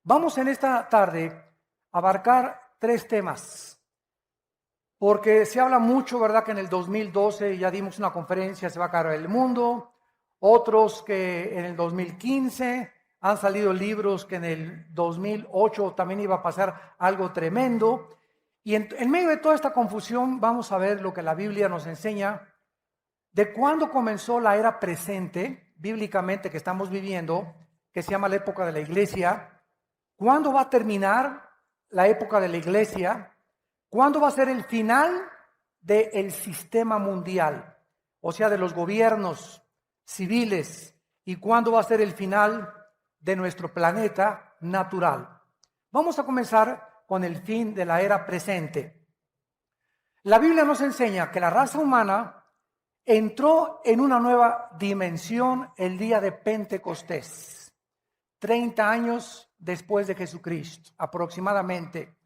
Vamos en esta tarde a abarcar 3 temas, porque se habla mucho, ¿verdad?, que en el 2012 ya dimos una conferencia, se va a acabar el mundo, otros que en el 2015 han salido libros que en el 2008 también iba a pasar algo tremendo, y en medio de toda esta confusión vamos a ver lo que la Biblia nos enseña de cuándo comenzó la era presente, bíblicamente, que estamos viviendo, que se llama la época de la iglesia. ¿Cuándo va a terminar la época de la iglesia? ¿Cuándo va a ser el final del sistema mundial? O sea, de los gobiernos civiles. ¿Y cuándo va a ser el final de nuestro planeta natural? Vamos a comenzar con el fin de la era presente. La Biblia nos enseña que la raza humana entró en una nueva dimensión el día de Pentecostés, 30 años después de Jesucristo, aproximadamente.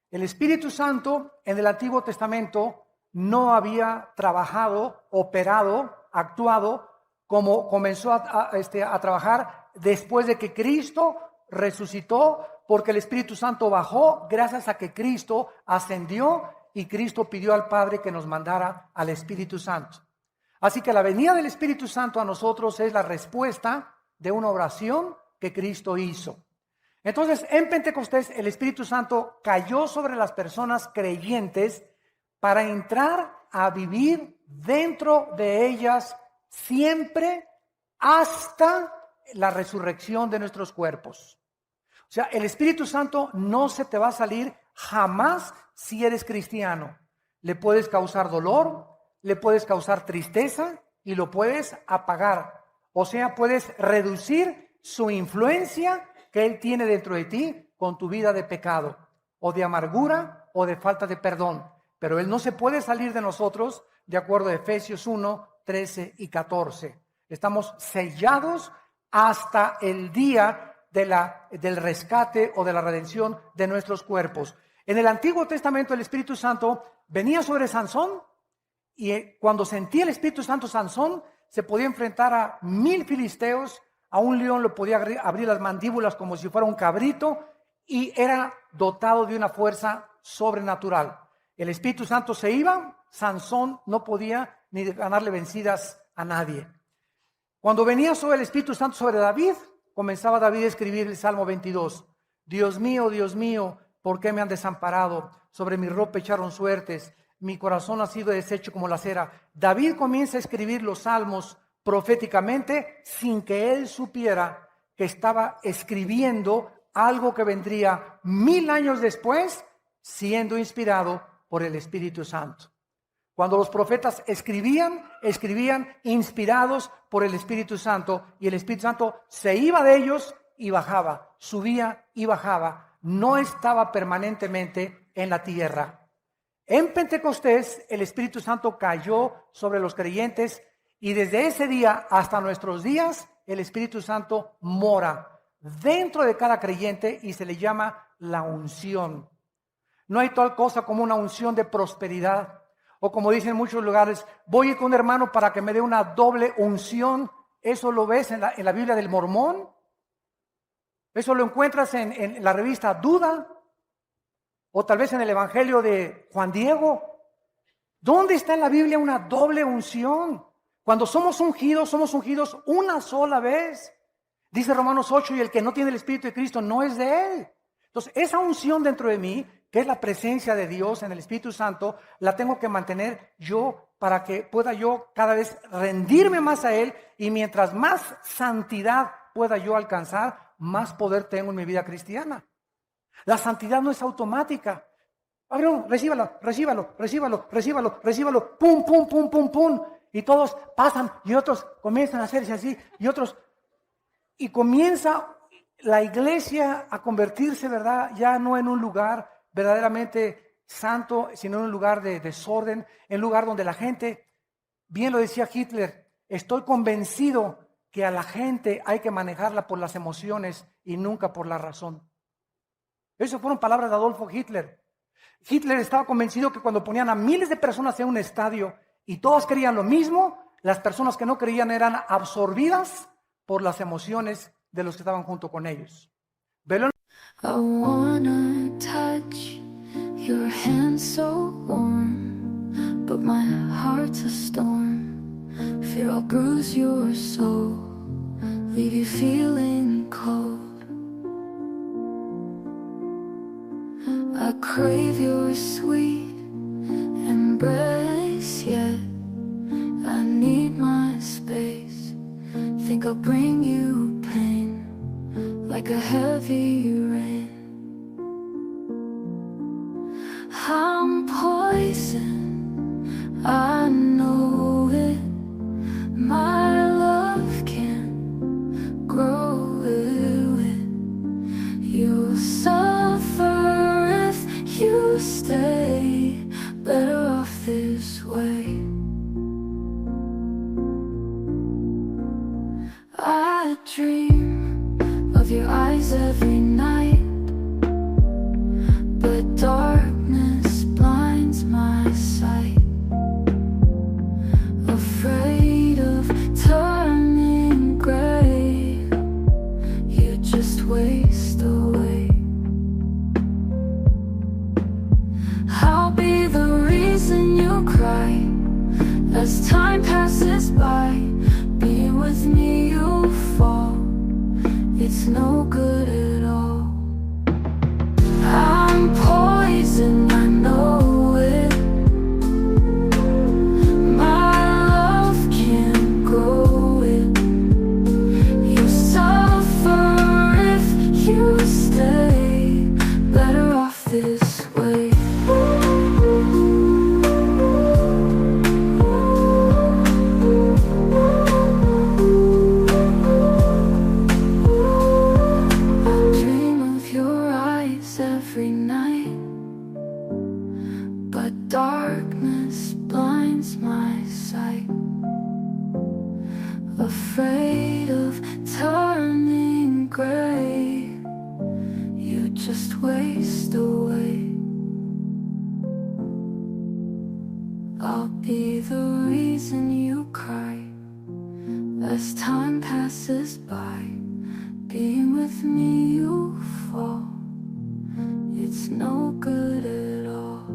El Espíritu Santo en el Antiguo Testamento no había trabajado, operado, actuado como comenzó a trabajar después de que Cristo resucitó, porque el Espíritu Santo bajó gracias a que Cristo ascendió y Cristo pidió al Padre que nos mandara al Espíritu Santo. Así que la venida del Espíritu Santo a nosotros es la respuesta de una oración que Cristo hizo. Entonces, en Pentecostés, el Espíritu Santo cayó sobre las personas creyentes para entrar a vivir dentro de ellas siempre hasta la resurrección de nuestros cuerpos. O sea, el Espíritu Santo no se te va a salir jamás si eres cristiano. Le puedes causar dolor, le puedes causar tristeza y lo puedes apagar. O sea, puedes reducir su influencia que Él tiene dentro de ti con tu vida de pecado, o de amargura, o de falta de perdón. Pero Él no se puede salir de nosotros, de acuerdo a Efesios 1, 13 y 14. Estamos sellados hasta el día del rescate o de la redención de nuestros cuerpos. En el Antiguo Testamento el Espíritu Santo venía sobre Sansón, y cuando sentía el Espíritu Santo Sansón, se podía enfrentar a 1000 filisteos, a un león le podía abrir las mandíbulas como si fuera un cabrito, y era dotado de una fuerza sobrenatural. El Espíritu Santo se iba, Sansón no podía ni ganarle vencidas a nadie. Cuando venía sobre el Espíritu Santo sobre David, comenzaba David a escribir el Salmo 22. Dios mío, ¿por qué me han desamparado? Sobre mi ropa echaron suertes. Mi corazón ha sido deshecho como la cera. David comienza a escribir los salmos proféticamente sin que él supiera que estaba escribiendo algo que vendría 1000 años después, siendo inspirado por el Espíritu Santo. Cuando los profetas escribían inspirados por el Espíritu Santo, y el Espíritu Santo se iba de ellos y bajaba, subía y bajaba. No estaba permanentemente en la tierra. En Pentecostés el Espíritu Santo cayó sobre los creyentes, y desde ese día hasta nuestros días el Espíritu Santo mora dentro de cada creyente y se le llama la unción. No hay tal cosa como una unción de prosperidad, o como dicen en muchos lugares, voy a ir con un hermano para que me dé una doble unción. Eso lo ves en la Biblia del Mormón, eso lo encuentras en la revista Duda, o tal vez en el Evangelio de Juan Diego. ¿Dónde está en la Biblia una doble unción? Cuando somos ungidos una sola vez. Dice Romanos 8, y el que no tiene el Espíritu de Cristo no es de Él. Entonces, esa unción dentro de mí, que es la presencia de Dios en el Espíritu Santo, la tengo que mantener yo para que pueda yo cada vez rendirme más a Él, y mientras más santidad pueda yo alcanzar, más poder tengo en mi vida cristiana. La santidad no es automática. Abraham, recíbalo, pum. Y todos pasan y otros comienzan a hacerse así y otros. Y comienza la iglesia a convertirse, ¿verdad? Ya no en un lugar verdaderamente santo, sino en un lugar de desorden, en un lugar donde la gente, bien lo decía Hitler, estoy convencido que a la gente hay que manejarla por las emociones y nunca por la razón. Esas fueron palabras de Adolfo Hitler. Hitler estaba convencido que cuando ponían a miles de personas en un estadio y todos creían lo mismo, las personas que no creían eran absorbidas por las emociones de los que estaban junto con ellos. wanna touch your hand so warm, but my heart's a storm. Fear I'll bruise your soul, leave you feeling cold. I crave your sweet embrace, yet I need my space. Think I'll bring you pain like a heavy rain. I'm poison, I know it. My love can't grow with. You'll suffer if you stay. Better off this way. I dream of your eyes every night, but darkness blinds my sight. Afraid of turning gray, you just waste away. I'll be the reason you cry as time passes by. Being with me you'll fall, it's no good at all. I'm poison, I know it. My love can't grow it. You suffer if you stay. Better off this way. Every night, but darkness blinds my sight. Afraid of turning gray, you just waste away. I'll be the reason you cry as time passes by. Being with me you fall, it's no good at all.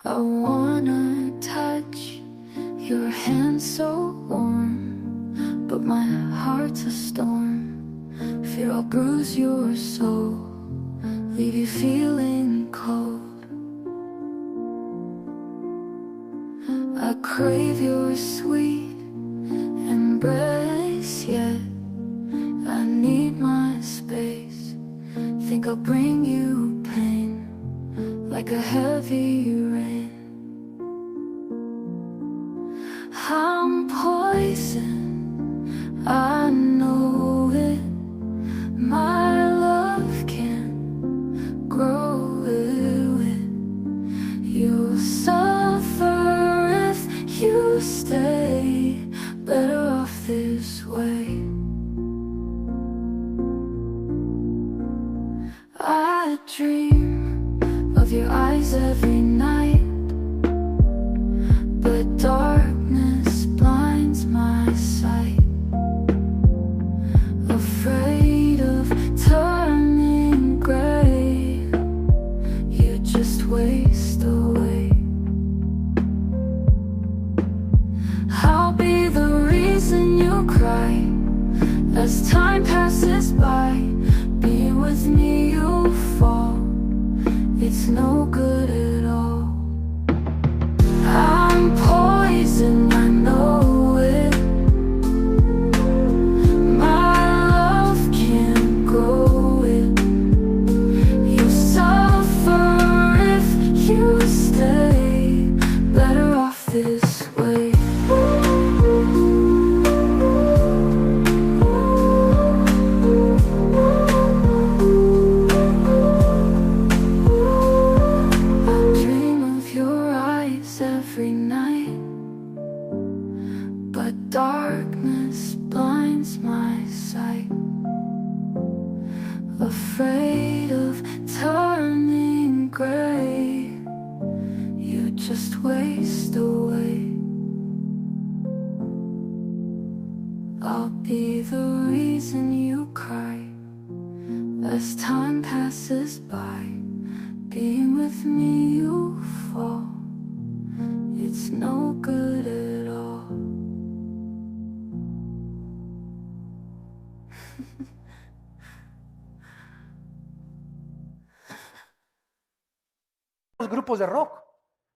I wanna touch your hand so warm, but my heart's a storm. Fear I'll bruise your soul, leave you feeling cold. I crave your sweet embrace, yet I need my space. Think I'll bring you pain like a heavy rain. I'm poison, I know it. My love can't grow with. You'll suffer if you stay. Better off this way. I dream of your eyes every night, but darkness blinds my sight. Afraid of turning gray, you just waste away. I'll be the reason you cry as time passes by. Being with me you'll fall, it's no good at all. I'm poison, I know it. My love can't grow it. You suffer if you stay. Better off this way. Every night, but darkness blinds my sight. Afraid of turning gray, you just just waste away. I'll be the reason you cry as time passes by. Being with me you fall. It's no good at all. Los grupos de rock.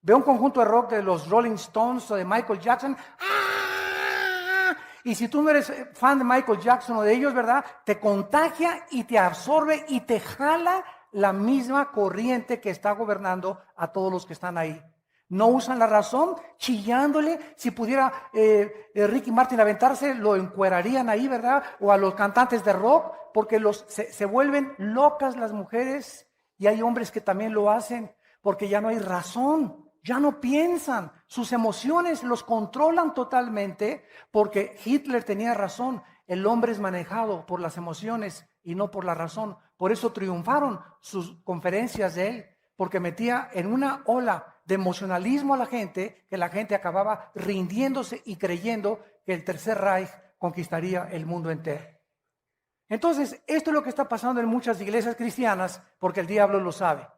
Ve un conjunto de rock de los Rolling Stones o de Michael Jackson. ¡Ah! Y si tú no eres fan de Michael Jackson o de ellos, ¿verdad? Te contagia y te absorbe y te jala la misma corriente que está gobernando a todos los que están ahí. No usan la razón, chillándole. Si pudiera Ricky Martin aventarse, lo encuerarían ahí, ¿verdad? O a los cantantes de rock, porque se vuelven locas las mujeres, y hay hombres que también lo hacen, porque ya no hay razón, ya no piensan, sus emociones los controlan totalmente, porque Hitler tenía razón, el hombre es manejado por las emociones y no por la razón. Por eso triunfaron sus conferencias de él, porque metía en una ola de emocionalismo a la gente, que la gente acababa rindiéndose y creyendo que el Tercer Reich conquistaría el mundo entero. Entonces, esto es lo que está pasando en muchas iglesias cristianas, porque el diablo lo sabe.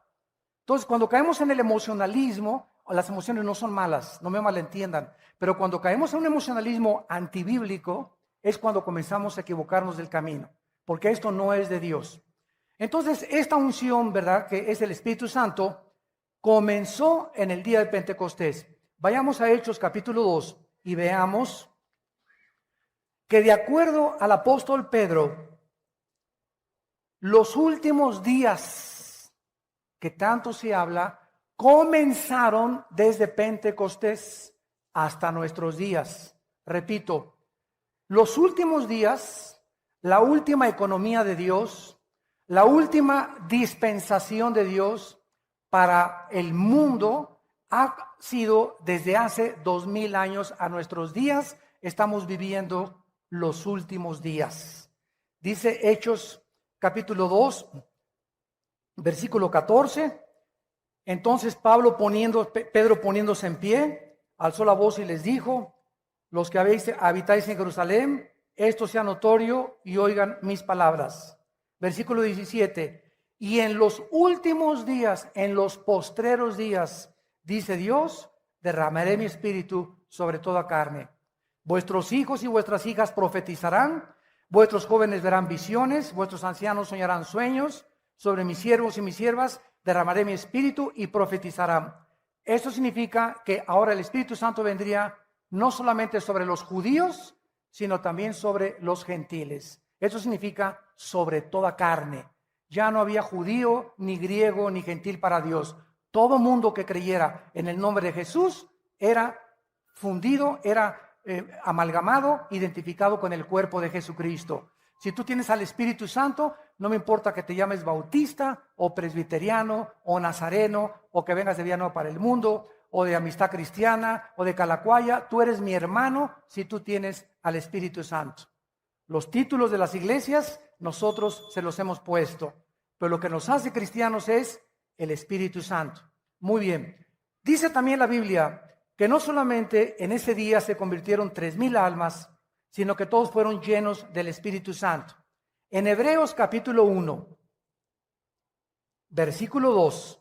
Entonces, cuando caemos en el emocionalismo, las emociones no son malas, no me malentiendan, pero cuando caemos en un emocionalismo antibíblico, es cuando comenzamos a equivocarnos del camino, porque esto no es de Dios. Entonces, esta unción, ¿verdad?, que es el Espíritu Santo, comenzó en el día de Pentecostés. Vayamos a Hechos capítulo 2 y veamos que de acuerdo al apóstol Pedro, los últimos días que tanto se habla, comenzaron desde Pentecostés hasta nuestros días. Repito, los últimos días, la última economía de Dios, la última dispensación de Dios para el mundo ha sido desde hace 2000 años a nuestros días. Estamos viviendo los últimos días. Dice Hechos capítulo 2, versículo 14. Entonces Pedro poniéndose en pie, alzó la voz y les dijo: los que habitáis en Jerusalén, esto sea notorio y oigan mis palabras. Versículo 17. Y en los últimos días, en los postreros días, dice Dios, derramaré mi espíritu sobre toda carne. Vuestros hijos y vuestras hijas profetizarán, vuestros jóvenes verán visiones, vuestros ancianos soñarán sueños. Sobre mis siervos y mis siervas derramaré mi espíritu y profetizarán. Esto significa que ahora el Espíritu Santo vendría no solamente sobre los judíos, sino también sobre los gentiles. Eso significa sobre toda carne. Ya no había judío, ni griego, ni gentil para Dios. Todo mundo que creyera en el nombre de Jesús era fundido, era amalgamado, identificado con el cuerpo de Jesucristo. Si tú tienes al Espíritu Santo, no me importa que te llames bautista o presbiteriano o nazareno o que vengas de Villanueva para el Mundo o de Amistad Cristiana o de Calacuaya, tú eres mi hermano si tú tienes al Espíritu Santo. Los títulos de las iglesias nosotros se los hemos puesto, pero lo que nos hace cristianos es el Espíritu Santo. Muy bien. Dice también la Biblia que no solamente en ese día se convirtieron 3,000 almas, sino que todos fueron llenos del Espíritu Santo. En Hebreos capítulo 1, versículo 2,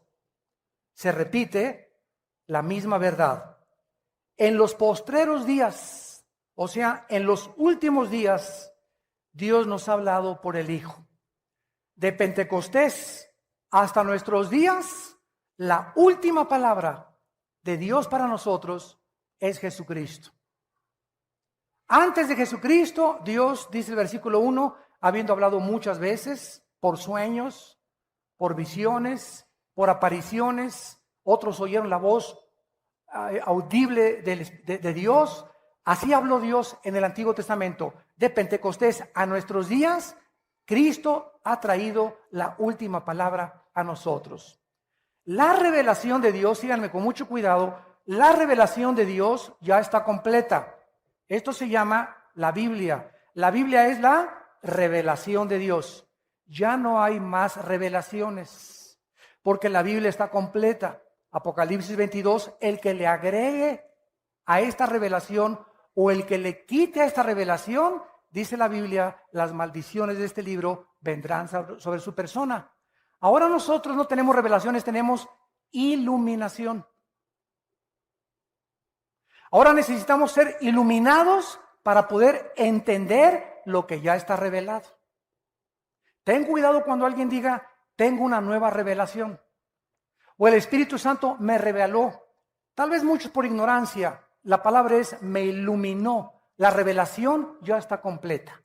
se repite la misma verdad. En los postreros días, o sea, en los últimos días, Dios nos ha hablado por el Hijo. De Pentecostés hasta nuestros días, la última palabra de Dios para nosotros es Jesucristo. Antes de Jesucristo, Dios, dice el versículo 1, habiendo hablado muchas veces, por sueños, por visiones, por apariciones, otros oyeron la voz audible de Dios. Así habló Dios en el Antiguo Testamento. De Pentecostés a nuestros días, Cristo ha traído la última palabra a nosotros. La revelación de Dios, síganme con mucho cuidado, la revelación de Dios ya está completa. Esto se llama la Biblia. La Biblia es la revelación de Dios. Ya no hay más revelaciones, porque la Biblia está completa. Apocalipsis 22, el que le agregue a esta revelación o el que le quite a esta revelación, dice la Biblia, las maldiciones de este libro vendrán sobre su persona. Ahora nosotros no tenemos revelaciones, tenemos iluminación. Ahora necesitamos ser iluminados para poder entender lo que ya está revelado. Ten cuidado cuando alguien diga, tengo una nueva revelación. O el Espíritu Santo me reveló. Tal vez muchos por ignorancia. La palabra es me iluminó. La revelación ya está completa.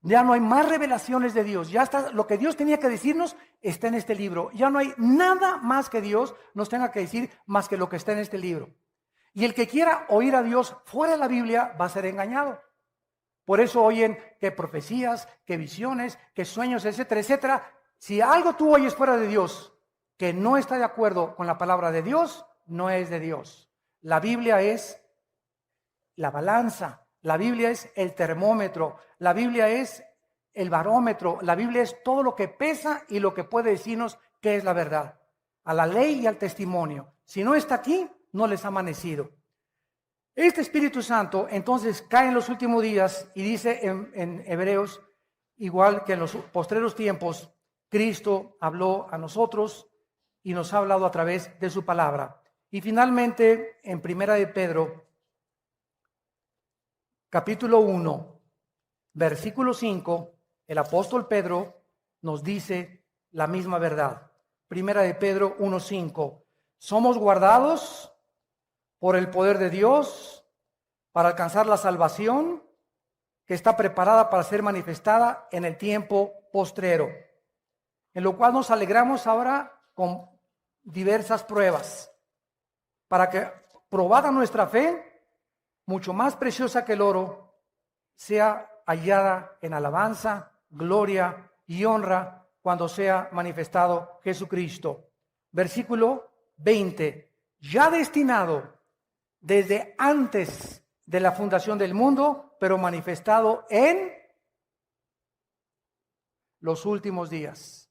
Ya no hay más revelaciones de Dios. Ya está, lo que Dios tenía que decirnos está en este libro. Ya no hay nada más que Dios nos tenga que decir más que lo que está en este libro. Y el que quiera oír a Dios fuera de la Biblia va a ser engañado. Por eso oyen que profecías, que visiones, que sueños, etcétera, etcétera. Si algo tú oyes fuera de Dios que no está de acuerdo con la palabra de Dios, no es de Dios. La Biblia es la balanza, la Biblia es el termómetro, la Biblia es el barómetro, la Biblia es todo lo que pesa y lo que puede decirnos qué es la verdad. A la ley y al testimonio. Si no está aquí, no les ha amanecido. Este Espíritu Santo entonces cae en los últimos días y dice en Hebreos, igual que en los postreros tiempos, Cristo habló a nosotros y nos ha hablado a través de su palabra. Y finalmente, en Primera de Pedro, capítulo 1, versículo 5, el apóstol Pedro nos dice la misma verdad. Primera de Pedro 1:5. Somos guardados por el poder de Dios para alcanzar la salvación que está preparada para ser manifestada en el tiempo postrero, en lo cual nos alegramos ahora con diversas pruebas, para que, probada nuestra fe, mucho más preciosa que el oro, sea hallada en alabanza, gloria y honra cuando sea manifestado Jesucristo. Versículo 20. Ya destinado desde antes de la fundación del mundo, pero manifestado en los últimos días.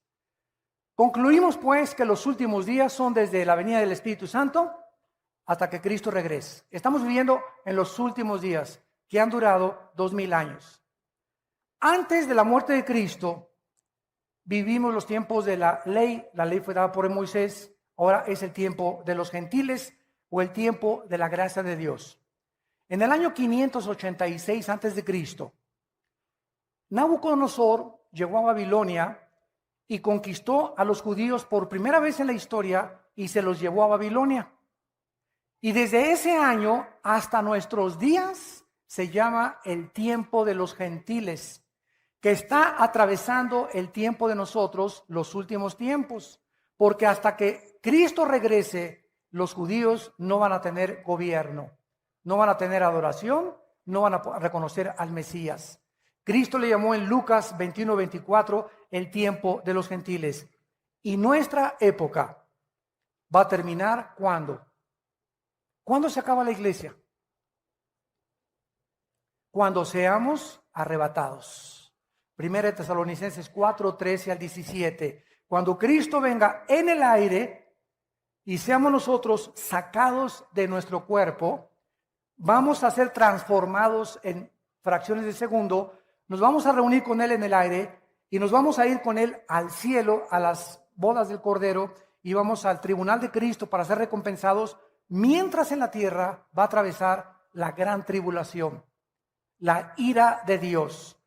Concluimos pues que los últimos días son desde la venida del Espíritu Santo hasta que Cristo regrese. Estamos viviendo en los últimos días que han durado 2000 años. Antes de la muerte de Cristo, vivimos los tiempos de la ley. La ley fue dada por Moisés. Ahora es el tiempo de los gentiles o el tiempo de la gracia de Dios. En el año 586 antes de Cristo, Nabucodonosor llegó a Babilonia y conquistó a los judíos por primera vez en la historia y se los llevó a Babilonia. Y desde ese año hasta nuestros días se llama el tiempo de los gentiles, que está atravesando el tiempo de nosotros, los últimos tiempos, porque hasta que Cristo regrese, los judíos no van a tener gobierno, no van a tener adoración, no van a reconocer al Mesías. Cristo le llamó en Lucas 21:24 el tiempo de los gentiles. Y nuestra época va a terminar ¿cuándo? ¿Cuándo se acaba la iglesia? Cuando seamos arrebatados. Primera de Tesalonicenses 4:13-17. Cuando Cristo venga en el aire y seamos nosotros sacados de nuestro cuerpo, vamos a ser transformados en fracciones de segundo, nos vamos a reunir con Él en el aire y nos vamos a ir con Él al cielo, a las bodas del Cordero, y vamos al tribunal de Cristo para ser recompensados, mientras en la tierra va a atravesar la gran tribulación, la ira de Dios.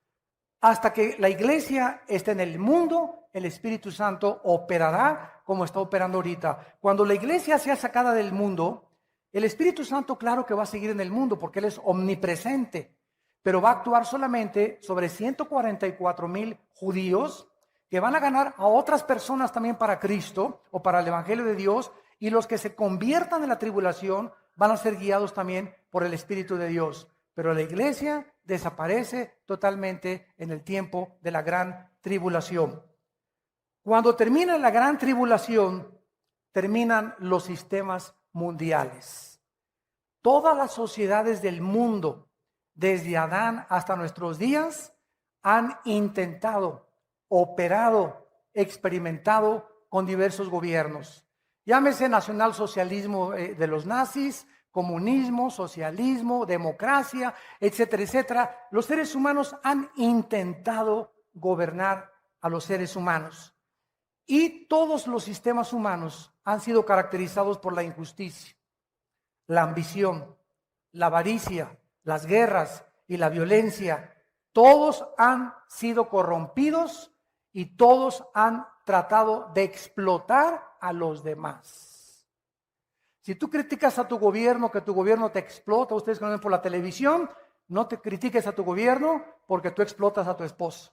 Hasta que la iglesia esté en el mundo, el Espíritu Santo operará como está operando ahorita. Cuando la iglesia sea sacada del mundo, el Espíritu Santo claro que va a seguir en el mundo porque Él es omnipresente, pero va a actuar solamente sobre 144,000 judíos que van a ganar a otras personas también para Cristo o para el Evangelio de Dios, y los que se conviertan en la tribulación van a ser guiados también por el Espíritu de Dios. Pero la iglesia desaparece totalmente en el tiempo de la gran tribulación. Cuando termina la gran tribulación, terminan los sistemas mundiales. Todas las sociedades del mundo, desde Adán hasta nuestros días, han intentado, operado, experimentado con diversos gobiernos. Llámese nacionalsocialismo de los nazis, comunismo, socialismo, democracia, etcétera, etcétera. Los seres humanos han intentado gobernar a los seres humanos. Y todos los sistemas humanos han sido caracterizados por la injusticia, la ambición, la avaricia, las guerras y la violencia. Todos han sido corrompidos y todos han tratado de explotar a los demás. Si tú criticas a tu gobierno, que tu gobierno te explota, ustedes que no ven por la televisión, no te critiques a tu gobierno porque tú explotas a tu esposo.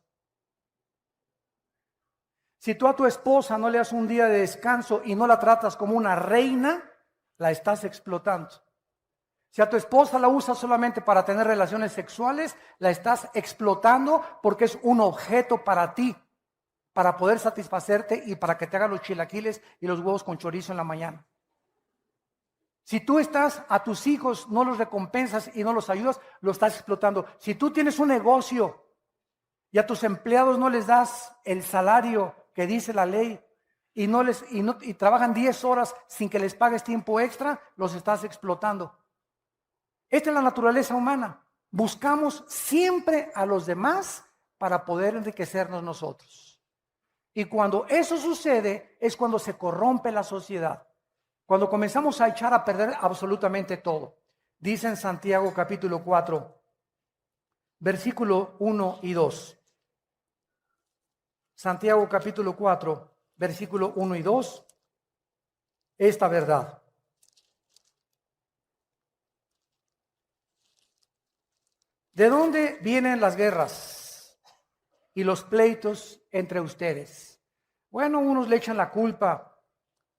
Si tú a tu esposa no le das un día de descanso y no la tratas como una reina, la estás explotando. Si a tu esposa la usas solamente para tener relaciones sexuales, la estás explotando porque es un objeto para ti, para poder satisfacerte y para que te haga los chilaquiles y los huevos con chorizo en la mañana. Si tú estás a tus hijos, no los recompensas y no los ayudas, lo estás explotando. Si tú tienes un negocio y a tus empleados no les das el salario que dice la ley y trabajan 10 horas sin que les pagues tiempo extra, los estás explotando. Esta es la naturaleza humana. Buscamos siempre a los demás para poder enriquecernos nosotros. Y cuando eso sucede es cuando se corrompe la sociedad. Cuando comenzamos a echar a perder absolutamente todo. Dice en Santiago capítulo 4, versículo 1 y 2. Santiago capítulo 4, versículo 1 y 2. Esta verdad. ¿De dónde vienen las guerras y los pleitos entre ustedes? Bueno, unos le echan la culpa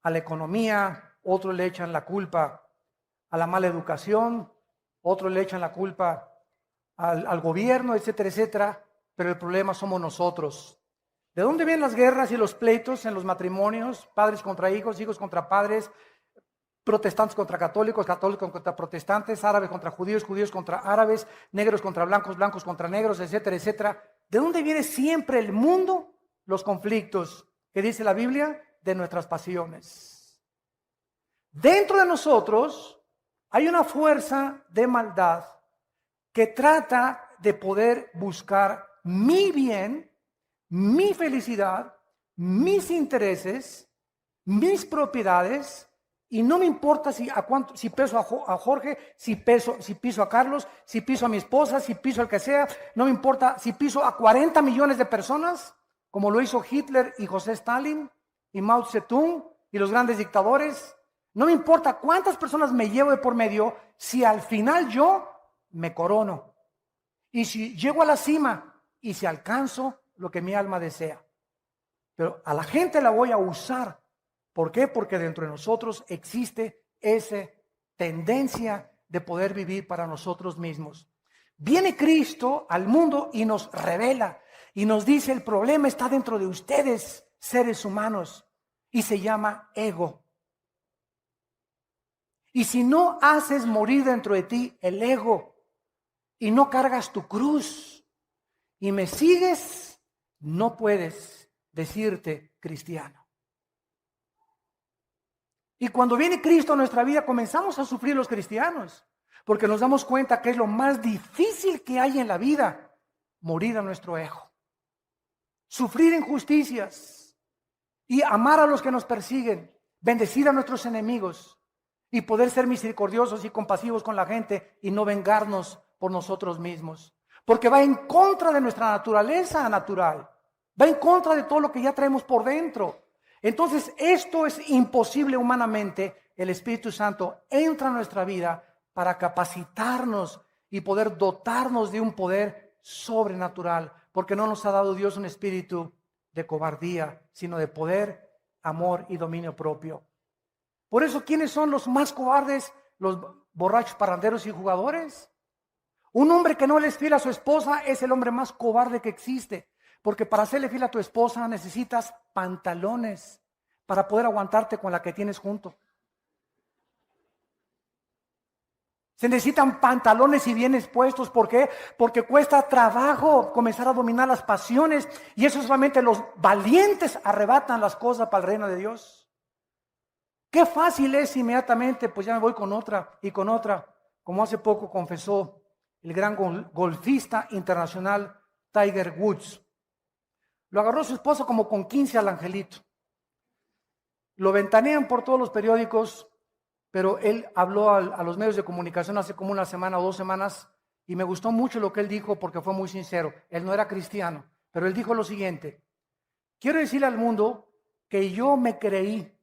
a la economía, otros le echan la culpa a la mala educación, otros le echan la culpa al gobierno, etcétera, etcétera, pero el problema somos nosotros. ¿De dónde vienen las guerras y los pleitos en los matrimonios? Padres contra hijos, hijos contra padres, protestantes contra católicos, católicos contra protestantes, árabes contra judíos, judíos contra árabes, negros contra blancos, blancos contra negros, etcétera, etcétera. ¿De dónde viene siempre el mundo? Los conflictos, que dice la Biblia, de nuestras pasiones. Dentro de nosotros hay una fuerza de maldad que trata de poder buscar mi bien, mi felicidad, mis intereses, mis propiedades, y no me importa si piso a Jorge, si piso a Carlos, si piso a mi esposa, si piso al que sea, no me importa si piso a 40 millones de personas, como lo hizo Hitler y José Stalin y Mao Zedong y los grandes dictadores. No me importa cuántas personas me llevo de por medio, si al final yo me corono. Y si llego a la cima y si alcanzo lo que mi alma desea. Pero a la gente la voy a usar. ¿Por qué? Porque dentro de nosotros existe esa tendencia de poder vivir para nosotros mismos. Viene Cristo al mundo y nos revela y nos dice: el problema está dentro de ustedes, seres humanos, y se llama ego. Y si no haces morir dentro de ti el ego y no cargas tu cruz y me sigues, no puedes decirte cristiano. Y cuando viene Cristo a nuestra vida, comenzamos a sufrir los cristianos, porque nos damos cuenta que es lo más difícil que hay en la vida: morir a nuestro ego, sufrir injusticias y amar a los que nos persiguen, bendecir a nuestros enemigos y poder ser misericordiosos y compasivos con la gente y no vengarnos por nosotros mismos, porque va en contra de nuestra naturaleza natural, va en contra de todo lo que ya traemos por dentro. Entonces esto es imposible humanamente. El Espíritu Santo entra en nuestra vida para capacitarnos y poder dotarnos de un poder sobrenatural, porque no nos ha dado Dios un espíritu de cobardía, sino de poder, amor y dominio propio. Por eso, ¿quiénes son los más cobardes? Los borrachos, parranderos y jugadores. Un hombre que no le es fiel a su esposa es el hombre más cobarde que existe. Porque para serle fiel a tu esposa necesitas pantalones para poder aguantarte con la que tienes junto. Se necesitan pantalones y bien expuestos. ¿Por qué? Porque cuesta trabajo comenzar a dominar las pasiones. Y eso solamente los valientes arrebatan las cosas para el reino de Dios. Qué fácil es inmediatamente, pues ya me voy con otra y con otra, como hace poco confesó el gran golfista internacional Tiger Woods. Lo agarró su esposa como con 15 al angelito. Lo ventanean por todos los periódicos, pero él habló a los medios de comunicación hace como una semana o 2 semanas y me gustó mucho lo que él dijo porque fue muy sincero. Él no era cristiano, pero él dijo lo siguiente: quiero decirle al mundo que yo me creí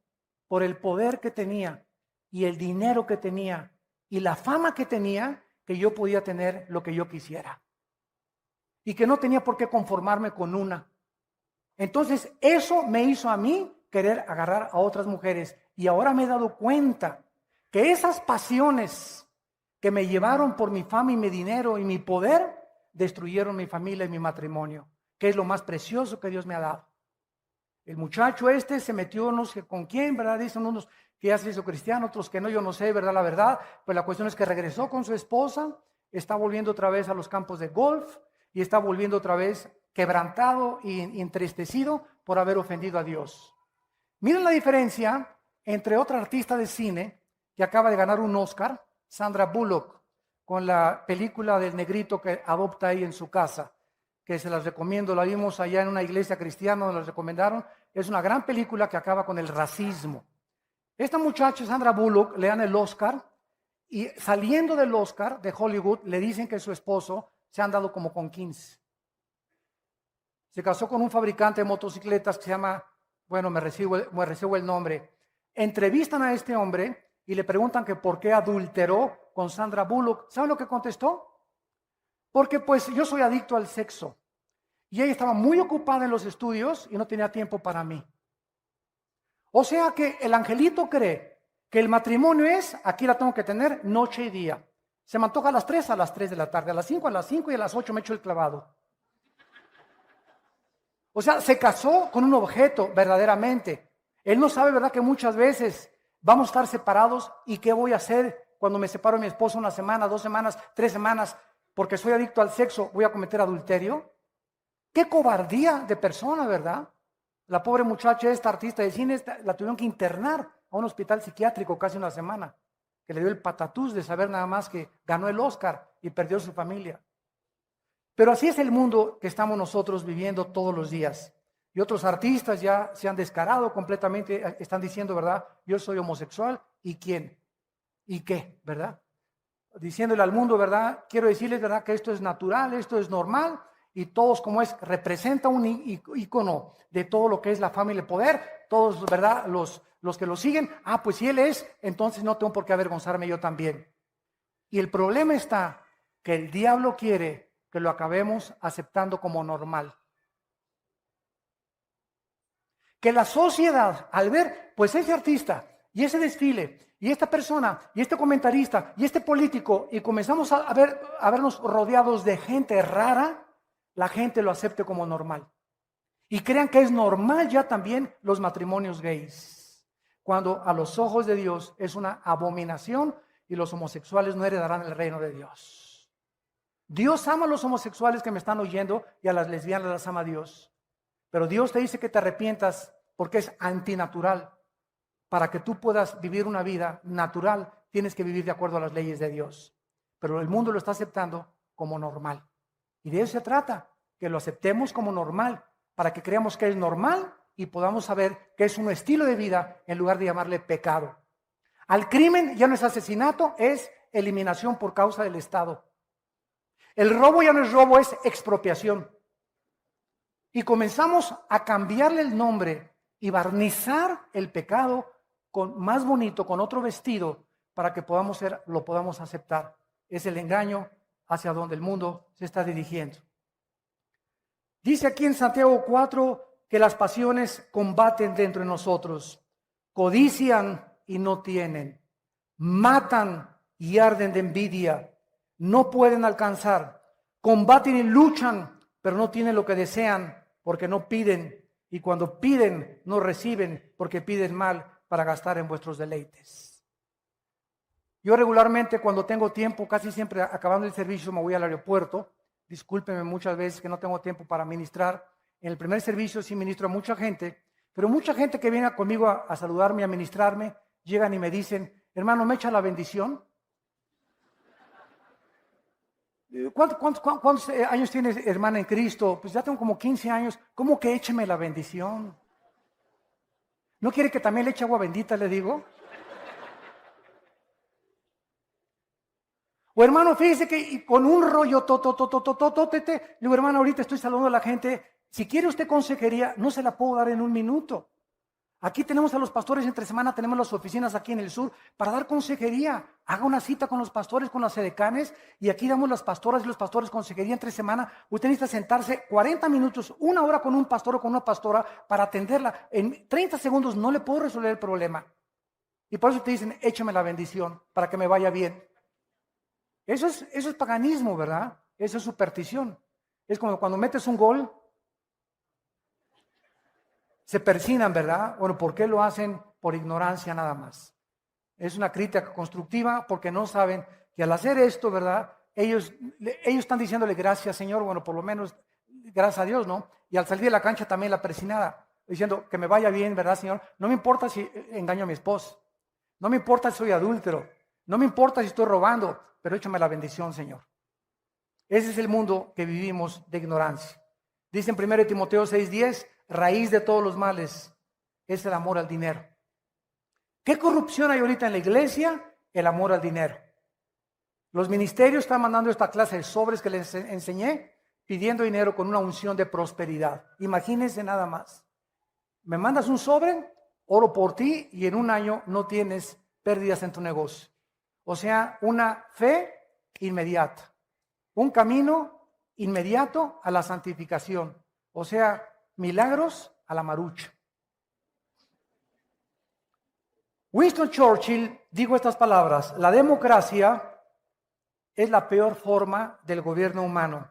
por el poder que tenía y el dinero que tenía y la fama que tenía, que yo podía tener lo que yo quisiera y que no tenía por qué conformarme con una. Entonces eso me hizo a mí querer agarrar a otras mujeres y ahora me he dado cuenta que esas pasiones que me llevaron por mi fama y mi dinero y mi poder destruyeron mi familia y mi matrimonio, que es lo más precioso que Dios me ha dado. El muchacho se metió no sé con quién, ¿verdad? Dicen unos que ya se hizo cristiano, otros que no, yo no sé, ¿verdad? La verdad, pues la cuestión es que regresó con su esposa, está volviendo otra vez a los campos de golf y está volviendo otra vez quebrantado y entristecido por haber ofendido a Dios. Miren la diferencia entre otra artista de cine que acaba de ganar un Oscar, Sandra Bullock, con la película del negrito que adopta ahí en su casa, que se las recomiendo, la vimos allá en una iglesia cristiana, nos la recomendaron. Es una gran película que acaba con el racismo. Esta muchacha, Sandra Bullock, le dan el Oscar y saliendo del Oscar de Hollywood le dicen que su esposo se han dado como con 15. Se casó con un fabricante de motocicletas que se llama, bueno, me recibo el nombre. Entrevistan a este hombre y le preguntan que por qué adulteró con Sandra Bullock. ¿Saben lo que contestó? Porque pues yo soy adicto al sexo. Y ella estaba muy ocupada en los estudios y no tenía tiempo para mí. O sea que el angelito cree que el matrimonio es, aquí la tengo que tener noche y día. Se me antoja a las 3 de la tarde, a las 5 y a las 8 me echo el clavado. O sea, se casó con un objeto verdaderamente. Él no sabe, ¿verdad?, que muchas veces vamos a estar separados y qué voy a hacer cuando me separo de mi esposo 1 semana, 2 semanas, 3 semanas, porque soy adicto al sexo, voy a cometer adulterio. Qué cobardía de persona, ¿verdad? La pobre muchacha, esta artista de cine, la tuvieron que internar a un hospital psiquiátrico casi 1 semana, que le dio el patatús de saber nada más que ganó el Oscar y perdió su familia. Pero así es el mundo que estamos nosotros viviendo todos los días. Y otros artistas ya se han descarado completamente, están diciendo, ¿verdad? Yo soy homosexual, ¿y quién? ¿Y qué? ¿Verdad? Diciéndole al mundo, ¿verdad? Quiero decirles, ¿verdad?, que esto es natural, esto es normal, y todos como es, representa un ícono de todo lo que es la fama y el poder, todos, ¿verdad?, los que lo siguen, pues si él es, entonces no tengo por qué avergonzarme yo también. Y el problema está que el diablo quiere que lo acabemos aceptando como normal. Que la sociedad, al ver, pues ese artista y ese desfile y esta persona y este comentarista y este político, y comenzamos a vernos rodeados de gente rara, la gente lo acepte como normal. Y crean que es normal ya también los matrimonios gays, cuando a los ojos de Dios es una abominación y los homosexuales no heredarán el reino de Dios. Dios ama a los homosexuales que me están oyendo y a las lesbianas las ama Dios. Pero Dios te dice que te arrepientas porque es antinatural. Para que tú puedas vivir una vida natural, tienes que vivir de acuerdo a las leyes de Dios. Pero el mundo lo está aceptando como normal. Y de eso se trata, que lo aceptemos como normal, para que creamos que es normal y podamos saber que es un estilo de vida en lugar de llamarle pecado. Al crimen ya no es asesinato, es eliminación por causa del Estado. El robo ya no es robo, es expropiación. Y comenzamos a cambiarle el nombre y barnizar el pecado con más bonito, con otro vestido, para que lo podamos aceptar. Es el engaño hacia donde el mundo se está dirigiendo. Dice aquí en Santiago 4 que las pasiones combaten dentro de nosotros, codician y no tienen, matan y arden de envidia, no pueden alcanzar, combaten y luchan, pero no tienen lo que desean porque no piden, y cuando piden no reciben porque piden mal para gastar en vuestros deleites. Yo regularmente cuando tengo tiempo, casi siempre acabando el servicio me voy al aeropuerto. Discúlpenme muchas veces que no tengo tiempo para ministrar. En el primer servicio sí ministro a mucha gente, pero mucha gente que viene conmigo a saludarme, a ministrarme, llegan y me dicen, hermano, ¿me echa la bendición? ¿Cuántos años tienes, hermana, en Cristo? Pues ya tengo como 15 años. ¿Cómo que écheme la bendición? ¿No quiere que también le eche agua bendita, le digo? O hermano, fíjese que con un rollo, le digo, hermano, ahorita estoy saludando a la gente. Si quiere usted consejería, no se la puedo dar en un minuto. Aquí tenemos a los pastores entre semana, tenemos las oficinas aquí en el sur para dar consejería. Haga una cita con los pastores, con las edecanes, y aquí damos las pastoras y los pastores consejería entre semana. Usted necesita sentarse 40 minutos, una hora con un pastor o con una pastora para atenderla. En 30 segundos no le puedo resolver el problema. Y por eso te dicen, échame la bendición para que me vaya bien. Eso es paganismo, ¿verdad? Eso es superstición. Es como cuando metes un gol, se persinan, ¿verdad? Bueno, ¿por qué lo hacen? Por ignorancia nada más. Es una crítica constructiva porque no saben que al hacer esto, ¿verdad? Ellos están diciéndole gracias, Señor, bueno, por lo menos gracias a Dios, ¿no? Y al salir de la cancha también la persinada, diciendo que me vaya bien, ¿verdad, Señor? No me importa si engaño a mi esposo, no me importa si soy adúltero, no me importa si estoy robando, pero échame la bendición, Señor. Ese es el mundo que vivimos de ignorancia. Dice en 1 Timoteo 6:10, raíz de todos los males es el amor al dinero. ¿Qué corrupción hay ahorita en la iglesia? El amor al dinero. Los ministerios están mandando esta clase de sobres que les enseñé, pidiendo dinero con una unción de prosperidad. Imagínense nada más. Me mandas un sobre, oro por ti y en un año no tienes pérdidas en tu negocio. O sea, una fe inmediata. Un camino inmediato a la santificación. O sea, milagros a la marucha. Winston Churchill dijo estas palabras: la democracia es la peor forma del gobierno humano,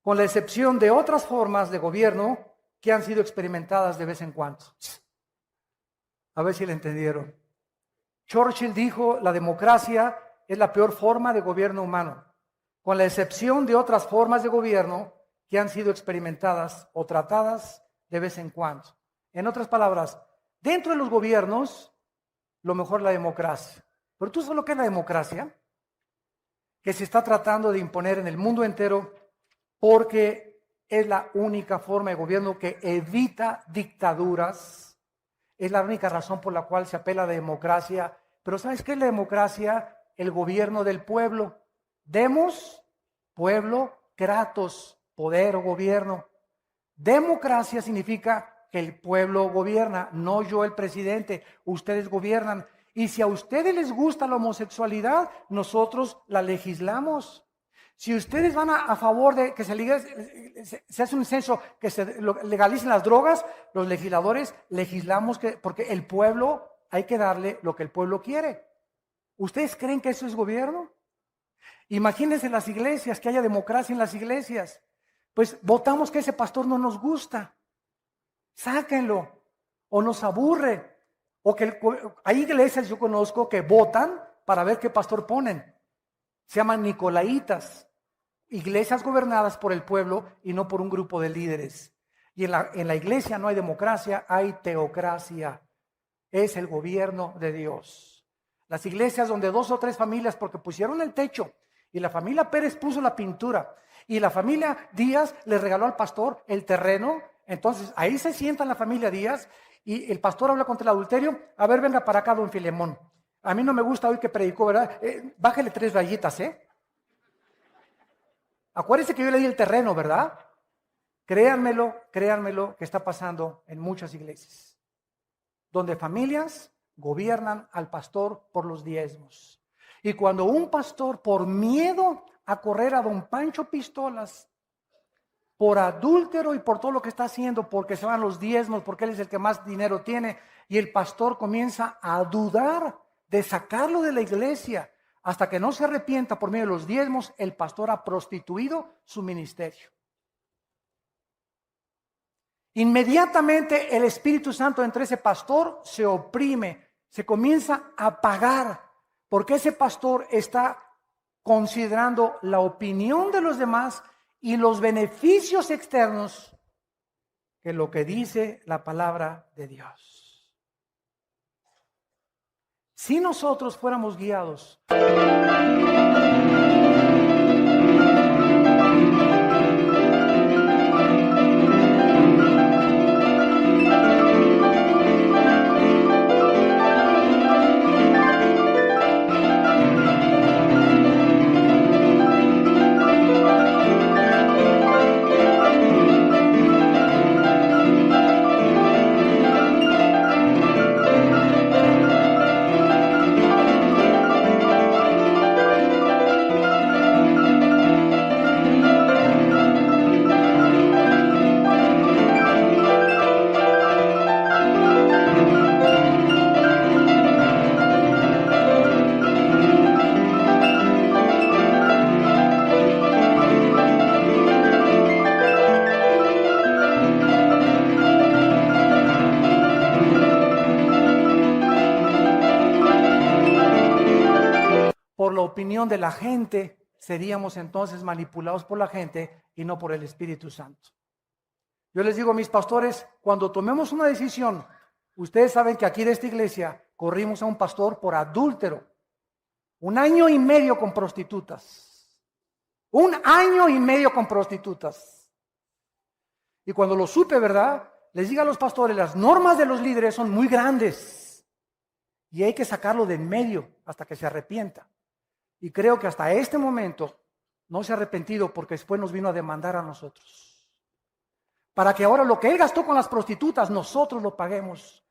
con la excepción de otras formas de gobierno que han sido experimentadas de vez en cuando. A ver si le entendieron. Churchill dijo, la democracia es la peor forma de gobierno humano, con la excepción de otras formas de gobierno que han sido experimentadas o tratadas de vez en cuando. En otras palabras, dentro de los gobiernos, lo mejor es la democracia. Pero ¿tú sabes lo que es la democracia? Que se está tratando de imponer en el mundo entero porque es la única forma de gobierno que evita dictaduras. Es la única razón por la cual se apela a la democracia. Pero ¿sabes qué es la democracia? El gobierno del pueblo. Demos, pueblo, kratos, poder o gobierno. Democracia significa que el pueblo gobierna, no yo el presidente, ustedes gobiernan. Y si a ustedes les gusta la homosexualidad, nosotros la legislamos. Si ustedes van a favor de que se hace un censo, que se legalicen las drogas, los legisladores legislamos porque el pueblo, hay que darle lo que el pueblo quiere. ¿Ustedes creen que eso es gobierno? Imagínense las iglesias, que haya democracia en las iglesias. Pues votamos que ese pastor no nos gusta. Sáquenlo. O nos aburre. O que hay iglesias, yo conozco, que votan para ver qué pastor ponen. Se llaman nicolaitas. Iglesias gobernadas por el pueblo y no por un grupo de líderes. Y en la iglesia no hay democracia, hay teocracia. Es el gobierno de Dios. Las iglesias donde 2 o 3 familias, porque pusieron el techo, y la familia Pérez puso la pintura, y la familia Díaz le regaló al pastor el terreno, entonces ahí se sienta la familia Díaz, y el pastor habla contra el adulterio. A ver, venga para acá, don Filemón. A mí no me gusta hoy que predicó, ¿verdad? Bájale 3 rayitas, Acuérdense que yo le di el terreno, ¿verdad? Créanmelo, que está pasando en muchas iglesias, donde familias gobiernan al pastor por los diezmos. Y cuando un pastor, por miedo a correr a don Pancho Pistolas, por adúltero y por todo lo que está haciendo, porque se van los diezmos, porque él es el que más dinero tiene, y el pastor comienza a dudar de sacarlo de la iglesia, hasta que no se arrepienta por medio de los diezmos, el pastor ha prostituido su ministerio. Inmediatamente el Espíritu Santo entre ese pastor se oprime, se comienza a apagar, porque ese pastor está considerando la opinión de los demás y los beneficios externos que lo que dice la palabra de Dios. si nosotros fuéramos guiados por la opinión de la gente, seríamos entonces manipulados por la gente y no por el Espíritu Santo. Yo les digo a mis pastores, cuando tomemos una decisión, ustedes saben que aquí de esta iglesia corrimos a un pastor por adúltero. 1 año y medio con prostitutas. 1 año y medio con prostitutas. Y cuando lo supe, ¿verdad? Les digo a los pastores, las normas de los líderes son muy grandes. Y hay que sacarlo de en medio hasta que se arrepienta. Y creo que hasta este momento no se ha arrepentido porque después nos vino a demandar a nosotros. Para que ahora lo que él gastó con las prostitutas, nosotros lo paguemos.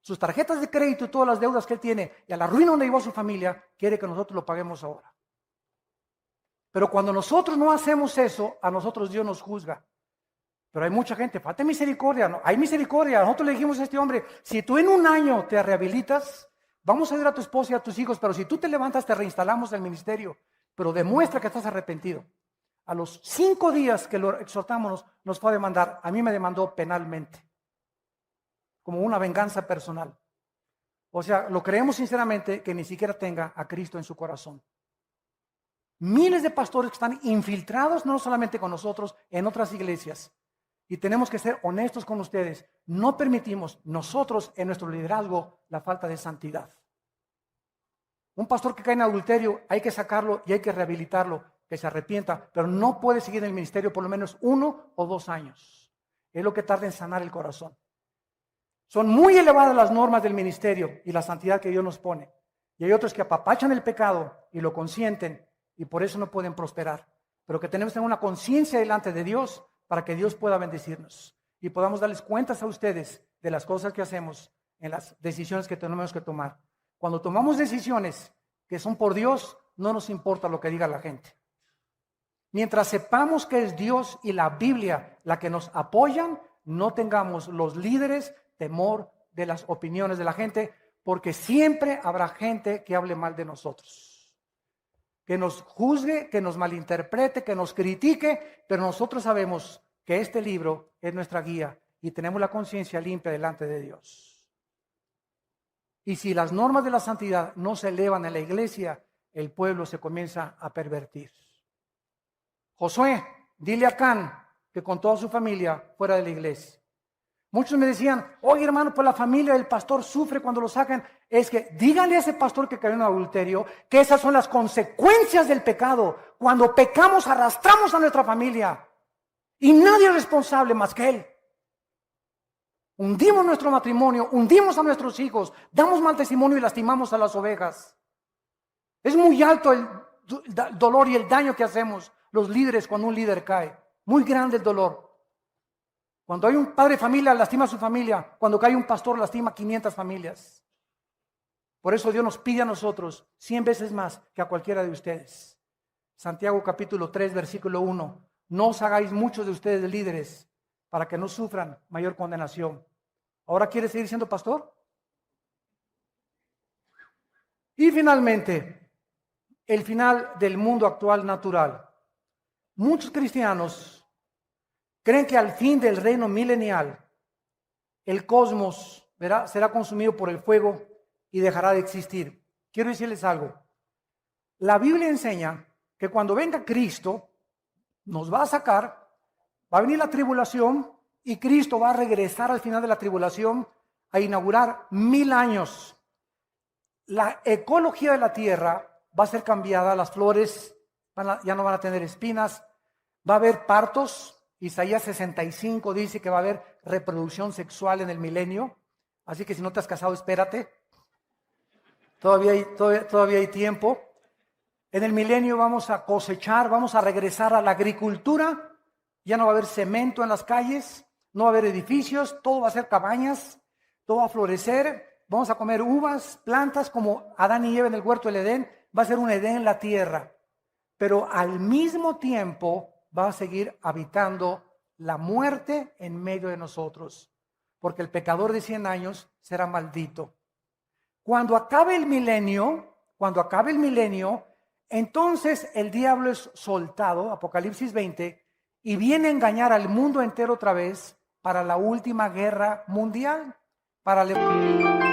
Sus tarjetas de crédito y todas las deudas que él tiene y a la ruina donde llevó a su familia, quiere que nosotros lo paguemos ahora. Pero cuando nosotros no hacemos eso, a nosotros Dios nos juzga. Pero hay mucha gente, falta misericordia, no, hay misericordia. Nosotros le dijimos a este hombre, si tú en 1 año te rehabilitas, vamos a ayudar a tu esposa y a tus hijos, pero si tú te levantas, te reinstalamos en el ministerio. Pero demuestra que estás arrepentido. A los 5 días que lo exhortamos, nos fue a demandar. A mí me demandó penalmente, como una venganza personal. O sea, lo creemos sinceramente que ni siquiera tenga a Cristo en su corazón. Miles de pastores que están infiltrados, no solamente con nosotros, en otras iglesias. Y tenemos que ser honestos con ustedes. No permitimos nosotros en nuestro liderazgo la falta de santidad. Un pastor que cae en adulterio hay que sacarlo y hay que rehabilitarlo, que se arrepienta, pero no puede seguir en el ministerio por lo menos 1 o 2 años. Es lo que tarda en sanar el corazón. Son muy elevadas las normas del ministerio y la santidad que Dios nos pone. Y hay otros que apapachan el pecado y lo consienten y por eso no pueden prosperar. Pero que tenemos que tener una conciencia delante de Dios para que Dios pueda bendecirnos y podamos darles cuentas a ustedes de las cosas que hacemos en las decisiones que tenemos que tomar. Cuando tomamos decisiones que son por Dios, no nos importa lo que diga la gente. Mientras sepamos que es Dios y la Biblia la que nos apoyan, no tengamos los líderes temor de las opiniones de la gente, porque siempre habrá gente que hable mal de nosotros, que nos juzgue, que nos malinterprete, que nos critique, pero nosotros sabemos que este libro es nuestra guía y tenemos la conciencia limpia delante de Dios. Y si las normas de la santidad no se elevan en la iglesia, el pueblo se comienza a pervertir. Josué, dile a Can que con toda su familia fuera de la iglesia. Muchos me decían, oye hermano, pues la familia del pastor sufre cuando lo sacan. Es que díganle a ese pastor que cayó en adulterio que esas son las consecuencias del pecado. Cuando pecamos arrastramos a nuestra familia y nadie es responsable más que él. Hundimos nuestro matrimonio, hundimos a nuestros hijos, damos mal testimonio y lastimamos a las ovejas. Es muy alto el dolor y el daño que hacemos los líderes cuando un líder cae. Muy grande el dolor. Cuando hay un padre de familia, lastima a su familia. Cuando cae un pastor, lastima a 500 familias. Por eso Dios nos pide a nosotros 100 veces más que a cualquiera de ustedes. Santiago capítulo 3, versículo 1. No os hagáis muchos de ustedes líderes para que no sufran mayor condenación. ¿Ahora quiere seguir siendo pastor? Y finalmente, el final del mundo actual natural. Muchos cristianos creen que al fin del reino milenial, el cosmos será consumido por el fuego y dejará de existir. Quiero decirles algo. La Biblia enseña que cuando venga Cristo, nos va a sacar, va a venir la tribulación y Cristo va a regresar al final de la tribulación a inaugurar 1000 años. la ecología de la tierra va a ser cambiada, las flores ya no van a tener espinas, va a haber partos. Isaías 65 dice que va a haber reproducción sexual en el milenio, así que si no te has casado, espérate, todavía hay tiempo. En el milenio vamos a cosechar, vamos a regresar a la agricultura, ya no va a haber cemento en las calles, no va a haber edificios, todo va a ser cabañas, todo va a florecer, vamos a comer uvas, plantas como Adán y Eva en el huerto del Edén, va a ser un Edén en la tierra, pero al mismo tiempo va a seguir habitando la muerte en medio de nosotros, porque el pecador de 100 años será maldito. Cuando acabe el milenio, entonces el diablo es soltado, Apocalipsis 20, y viene a engañar al mundo entero otra vez para la última guerra mundial, para levantar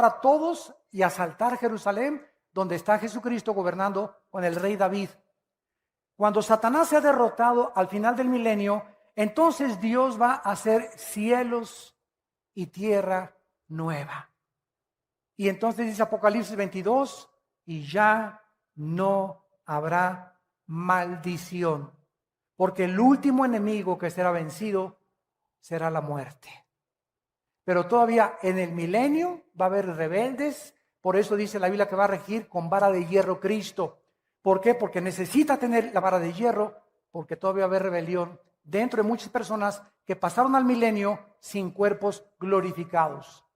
a todos y asaltar Jerusalén, donde está Jesucristo gobernando con el rey David. Cuando Satanás sea derrotado al final del milenio, entonces Dios va a hacer cielos y tierra nueva. Y entonces dice Apocalipsis 22, y ya no habrá maldición, porque el último enemigo que será vencido será la muerte. Pero todavía en el milenio va a haber rebeldes, por eso dice la Biblia que va a regir con vara de hierro Cristo. ¿Por qué? Porque necesita tener la vara de hierro, porque todavía va a haber rebelión dentro de muchas personas que pasaron al milenio sin cuerpos glorificados.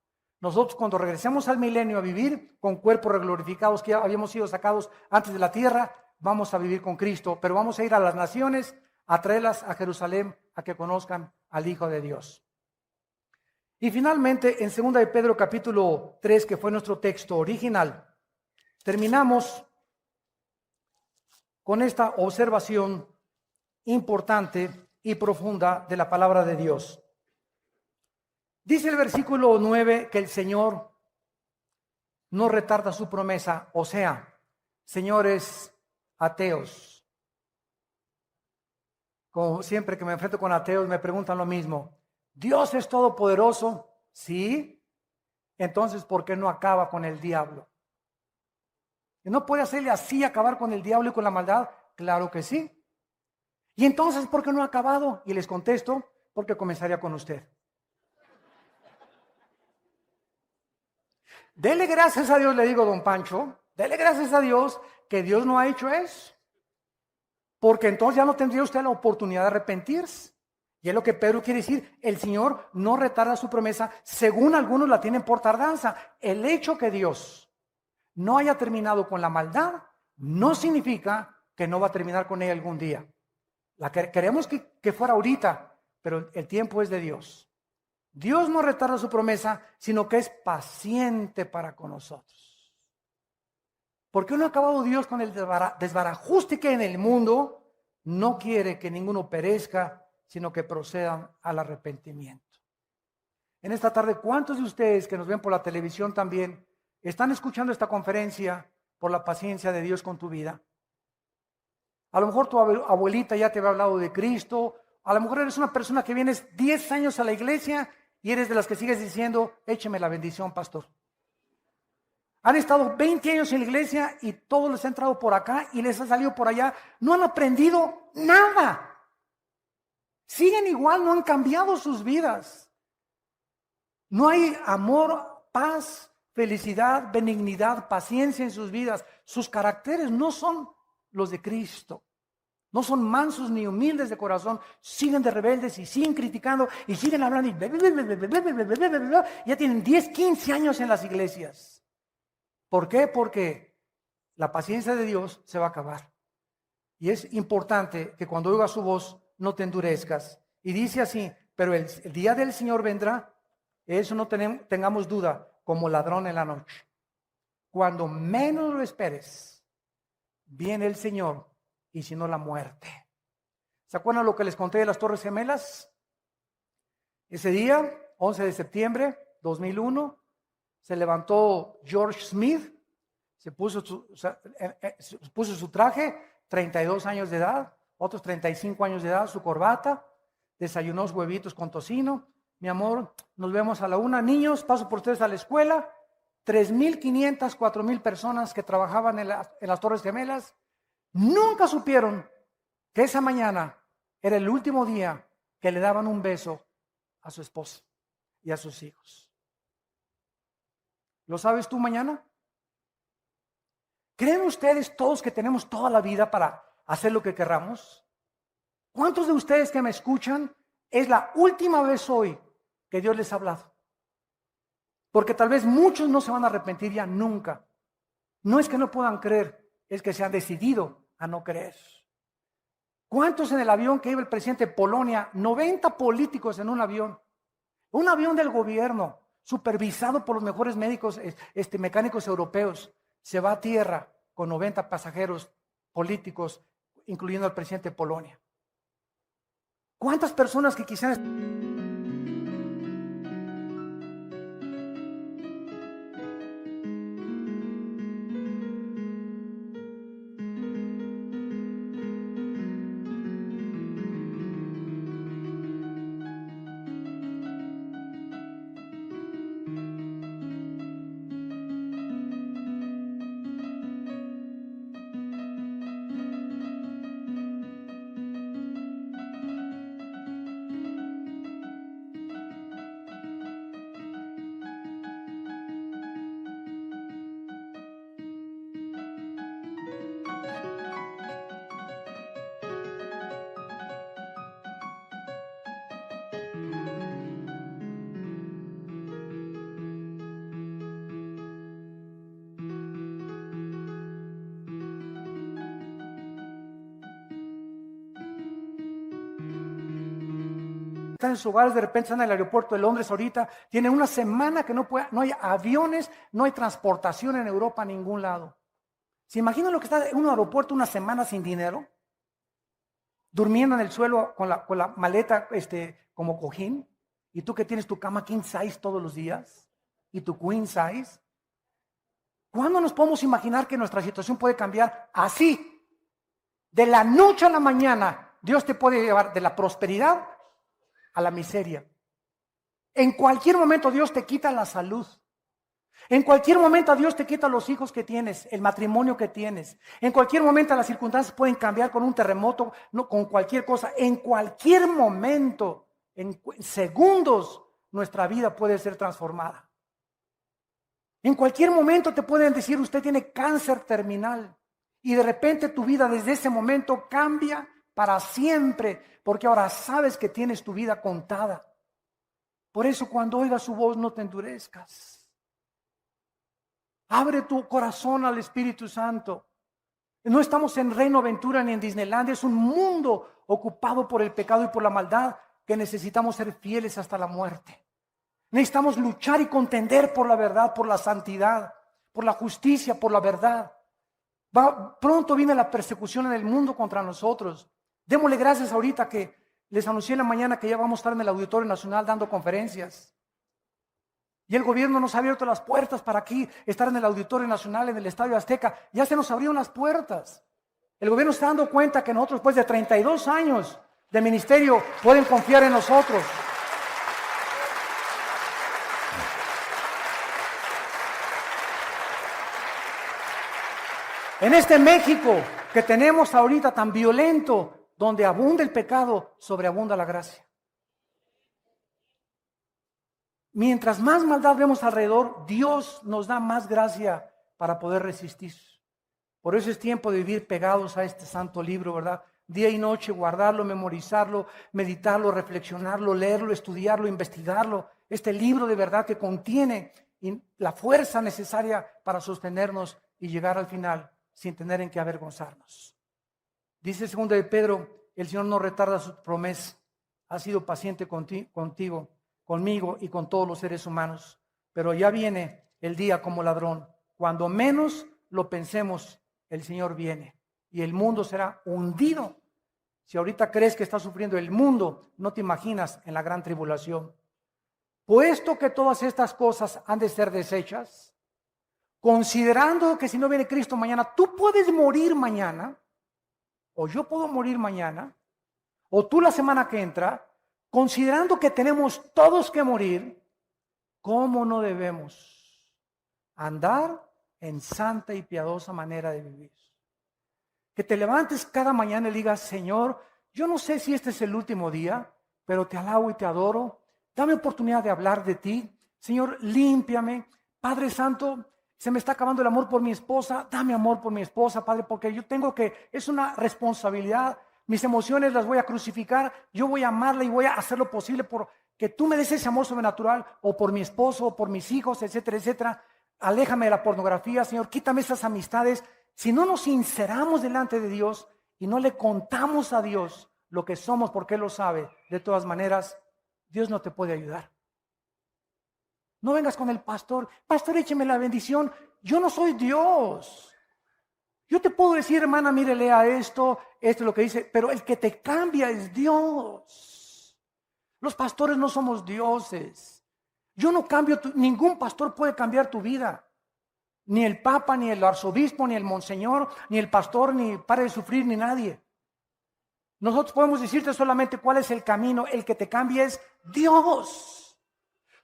Nosotros cuando regresemos al milenio a vivir con cuerpos glorificados que ya habíamos sido sacados antes de la tierra, vamos a vivir con Cristo, pero vamos a ir a las naciones a traerlas a Jerusalén a que conozcan al Hijo de Dios. Y finalmente, en 2 de Pedro capítulo 3, que fue nuestro texto original, terminamos con esta observación importante y profunda de la palabra de Dios. Dice el versículo 9 que el Señor no retarda su promesa, o sea, señores ateos. Como siempre que me enfrento con ateos me preguntan lo mismo. ¿Dios es todopoderoso? Sí. Entonces, ¿por qué no acaba con el diablo? ¿Y no puede hacerle así, acabar con el diablo y con la maldad? Claro que sí. ¿Y entonces por qué no ha acabado? Y les contesto, porque comenzaría con usted. Dele gracias a Dios, le digo, don Pancho, dele gracias a Dios que Dios no ha hecho eso. Porque entonces ya no tendría usted la oportunidad de arrepentirse. Y es lo que Pedro quiere decir, el Señor no retarda su promesa, según algunos la tienen por tardanza. El hecho que Dios no haya terminado con la maldad, no significa que no va a terminar con ella algún día. Queremos que fuera ahorita, pero el tiempo es de Dios. Dios no retarda su promesa, sino que es paciente para con nosotros. Porque no ha acabado Dios con el desbarajuste que hay en el mundo, no quiere que ninguno perezca, sino que procedan al arrepentimiento. En esta tarde, ¿cuántos de ustedes que nos ven por la televisión también están escuchando esta conferencia por la paciencia de Dios con tu vida? A lo mejor tu abuelita ya te había hablado de Cristo, a lo mejor eres una persona que vienes 10 años a la iglesia y eres de las que sigues diciendo, écheme la bendición, pastor. Han estado 20 años en la iglesia y todos les ha entrado por acá y les ha salido por allá. No han aprendido nada. Siguen igual, no han cambiado sus vidas. No hay amor, paz, felicidad, benignidad, paciencia en sus vidas. Sus caracteres no son los de Cristo. No son mansos ni humildes de corazón, siguen de rebeldes y siguen criticando y siguen hablando y ya tienen 10, 15 años en las iglesias. ¿Por qué? Porque la paciencia de Dios se va a acabar. Y es importante que cuando oigas su voz no te endurezcas. Y dice así, pero el día del Señor vendrá, eso no tengamos duda, como ladrón en la noche. Cuando menos lo esperes, viene el Señor. Y si no, la muerte. ¿Se acuerdan lo que les conté de las Torres Gemelas? Ese día, 11 de septiembre 2001, se levantó George Smith, se puso su traje, 32 años de edad, otros 35 años de edad, su corbata, desayunó huevitos con tocino. Mi amor, nos vemos a la 1. Niños, paso por ustedes a la escuela. 3,500, 4,000 personas que trabajaban en las Torres Gemelas. Nunca supieron que esa mañana era el último día que le daban un beso a su esposa y a sus hijos. ¿Lo sabes tú mañana? ¿Creen ustedes todos que tenemos toda la vida para hacer lo que querramos? ¿Cuántos de ustedes que me escuchan es la última vez hoy que Dios les ha hablado? Porque tal vez muchos no se van a arrepentir ya nunca. No es que no puedan creer, es que se han decidido a no creer. ¿Cuántos en el avión que iba el presidente de Polonia? 90 políticos en un avión del gobierno, supervisado por los mejores médicos, mecánicos europeos, se va a tierra con 90 pasajeros políticos, incluyendo al presidente de Polonia. ¿Cuántas personas que quizás... están en sus hogares, de repente están en el aeropuerto de Londres ahorita, tienen una semana que no hay aviones, no hay transportación en Europa a ningún lado. ¿Se imaginan lo que está en un aeropuerto una semana sin dinero? Durmiendo en el suelo con la maleta como cojín, y tú que tienes tu cama king size todos los días, y tu queen size. ¿Cuándo nos podemos imaginar que nuestra situación puede cambiar así? De la noche a la mañana, Dios te puede llevar de la prosperidad a la miseria. En cualquier momento Dios te quita la salud. En cualquier momento Dios te quita los hijos que tienes, el matrimonio que tienes. En cualquier momento las circunstancias pueden cambiar con un terremoto, no, con cualquier cosa. En cualquier momento, en segundos, nuestra vida puede ser transformada. En cualquier momento te pueden decir, usted tiene cáncer terminal. Y de repente tu vida desde ese momento cambia para siempre, porque ahora sabes que tienes tu vida contada. Por eso cuando oigas su voz no te endurezcas. Abre tu corazón al Espíritu Santo. No estamos en Reino Aventura ni en Disneylandia, es un mundo ocupado por el pecado y por la maldad que necesitamos ser fieles hasta la muerte. Necesitamos luchar y contender por la verdad, por la santidad, por la justicia, por la verdad. Pronto viene la persecución en el mundo contra nosotros. Démosle gracias ahorita que les anuncié en la mañana que ya vamos a estar en el Auditorio Nacional dando conferencias. Y el gobierno nos ha abierto las puertas para aquí estar en el Auditorio Nacional, en el Estadio Azteca. Ya se nos abrieron las puertas. El gobierno está dando cuenta que nosotros, después de 32 años de ministerio, pueden confiar en nosotros. En este México que tenemos ahorita tan violento, donde abunda el pecado, sobreabunda la gracia. mientras más maldad vemos alrededor, Dios nos da más gracia para poder resistir. Por eso es tiempo de vivir pegados a este santo libro, ¿verdad? Día y noche, guardarlo, memorizarlo, meditarlo, reflexionarlo, leerlo, estudiarlo, investigarlo. Este libro de verdad que contiene la fuerza necesaria para sostenernos y llegar al final sin tener en qué avergonzarnos. Dice 2 de Pedro, el Señor no retarda su promesa, ha sido paciente contigo, conmigo y con todos los seres humanos, pero ya viene el día como ladrón. Cuando menos lo pensemos, el Señor viene y el mundo será hundido. Si ahorita crees que está sufriendo el mundo, no te imaginas en la gran tribulación. Puesto que todas estas cosas han de ser deshechas, considerando que si no viene Cristo mañana, tú puedes morir mañana, o yo puedo morir mañana, o tú la semana que entra, considerando que tenemos todos que morir, ¿cómo no debemos andar en santa y piadosa manera de vivir? Que te levantes cada mañana y digas, Señor, yo no sé si este es el último día, pero te alabo y te adoro. Dame oportunidad de hablar de ti. Señor, límpiame. Padre Santo, se me está acabando el amor por mi esposa. Dame amor por mi esposa, Padre, porque yo tengo que, es una responsabilidad. Mis emociones las voy a crucificar. Yo voy a amarla y voy a hacer lo posible por que tú me des ese amor sobrenatural, o por mi esposo, o por mis hijos, etcétera, etcétera. Aléjame de la pornografía, Señor. Quítame esas amistades. Si no nos sinceramos delante de Dios y no le contamos a Dios lo que somos porque Él lo sabe, de todas maneras, Dios no te puede ayudar. No vengas con el pastor, écheme la bendición. Yo no soy Dios. Yo te puedo decir, hermana, mire, lea esto es lo que dice, pero el que te cambia es Dios. Los pastores no somos dioses. Yo no cambio, ningún pastor puede cambiar tu vida. Ni el papa, ni el arzobispo, ni el monseñor, ni el pastor, ni pare de sufrir, ni nadie. Nosotros podemos decirte solamente cuál es el camino. El que te cambia es Dios.